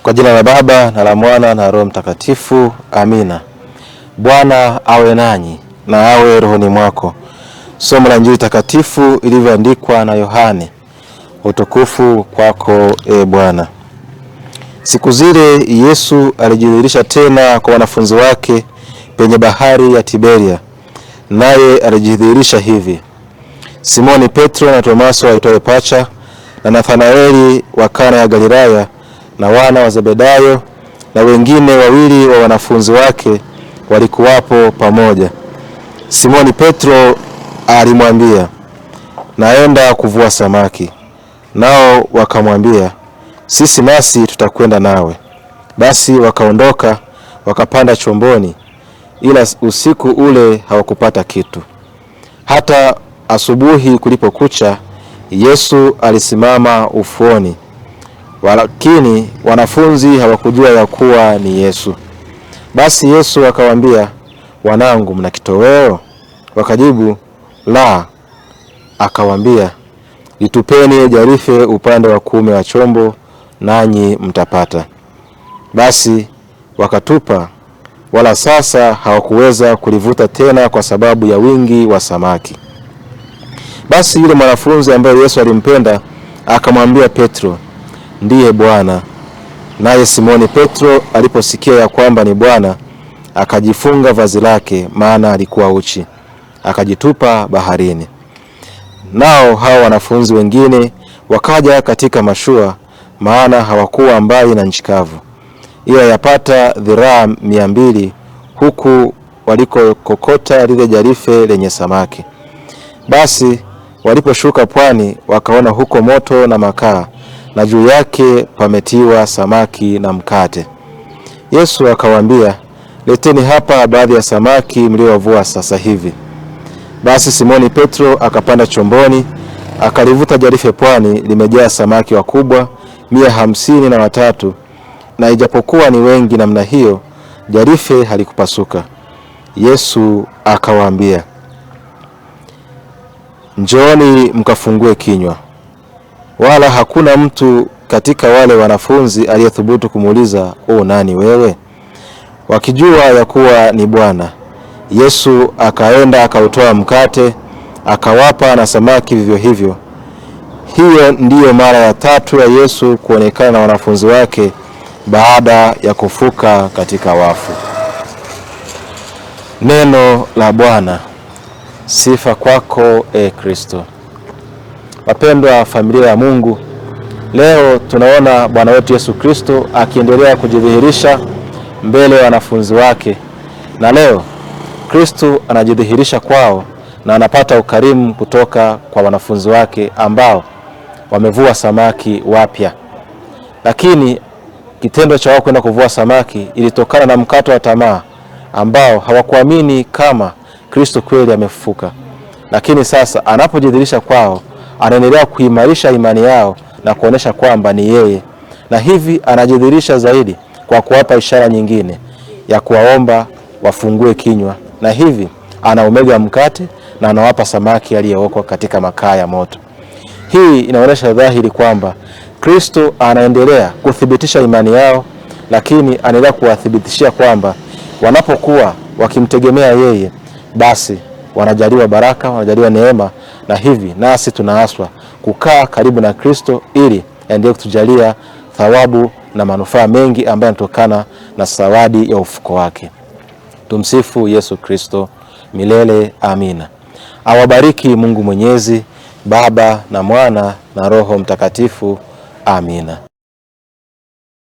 Kwa jina la Baba na la Mwana na Roho Mtakatifu, amina. Bwana awe nanyi na awe rohoni mwako. Somo la Injili takatifu ilivyoandikwa na Yohane. Utukufu kwako e Bwana. Siku zile Yesu alijidhihirisha tena kwa wanafunzi wake penye bahari ya Tiberia. Naye alijidhihirisha hivi: Simoni Petro na Tomaso aitwaye Pacha na Nathanaeli wa Kana ya Galilaya na wana wa Zebedayo na wengine wawili wa wanafunzi wake walikuwapo pamoja. Simoni Petro alimwambia, naenda kuvua samaki. Nao wakamwambia, sisi nasi tutakwenda nawe. Basi wakaondoka wakapanda chomboni, ila usiku ule hawakupata kitu. Hata asubuhi kulipokucha, Yesu alisimama ufuoni, walakini wanafunzi hawakujua ya kuwa ni Yesu. Basi Yesu akawaambia, wanangu, mna kitoweo? Wakajibu, la. Akawaambia, litupeni jarife upande wa kuume wa chombo, nanyi mtapata. Basi wakatupa, wala sasa hawakuweza kulivuta tena kwa sababu ya wingi wa samaki. Basi yule mwanafunzi ambaye Yesu alimpenda akamwambia Petro, ndiye Bwana. Naye Simoni Petro aliposikia ya kwamba ni Bwana, akajifunga vazi lake, maana alikuwa uchi, akajitupa baharini. Nao hao wanafunzi wengine wakaja katika mashua, maana hawakuwa mbali na nchi kavu, ila yapata dhiraa 200 huku walikokota lile jarife lenye samaki. Basi waliposhuka pwani, wakaona huko moto na makaa, na juu yake pametiwa samaki na mkate. Yesu akawaambia, leteni hapa baadhi ya samaki mliowavua sasa hivi. Basi Simoni Petro akapanda chomboni, akalivuta jarife pwani, limejaa samaki wakubwa 153, na ijapokuwa ni wengi namna hiyo, jarife halikupasuka. Yesu akawaambia, njooni mkafungue kinywa. Wala hakuna mtu katika wale wanafunzi aliyethubutu kumuuliza, nani wewe? Wakijua ya kuwa ni Bwana. Yesu akaenda akautoa mkate, akawapa, na samaki vivyo hivyo. Hiyo ndiyo mara ya 3 ya Yesu kuonekana na wanafunzi wake baada ya kufuka katika wafu. Neno la Bwana. Sifa kwako e Kristo. Wapendwa familia ya Mungu, leo tunaona Bwana wetu Yesu Kristo akiendelea kujidhihirisha mbele ya wanafunzi wake, na leo Kristo anajidhihirisha kwao na anapata ukarimu kutoka kwa wanafunzi wake ambao wamevua samaki wapya. Lakini kitendo cha wao kwenda kuvua samaki ilitokana na mkato wa tamaa ambao hawakuamini kama Kristo kweli amefufuka. Lakini sasa anapojidhihirisha kwao, anaendelea kuimarisha imani yao na kuonesha kwamba ni yeye, na hivi anajidhihirisha zaidi kwa kuwapa ishara nyingine ya kuwaomba wafungue kinywa, na hivi anaumega mkate na anawapa samaki aliyeokwa katika makaa ya moto. Hii inaonyesha dhahiri kwamba Kristo anaendelea kuthibitisha imani yao, lakini anaendelea kuwathibitishia kwamba wanapokuwa wakimtegemea yeye, basi wanajaliwa baraka, wanajaliwa neema, na hivi nasi tunaaswa kukaa karibu na Kristo ili aendelee kutujalia thawabu na manufaa mengi ambayo yanatokana na zawadi ya ufufuko wake. Tumsifu Yesu Kristo milele. Amina. Awabariki Mungu Mwenyezi, Baba na Mwana na Roho Mtakatifu. Amina.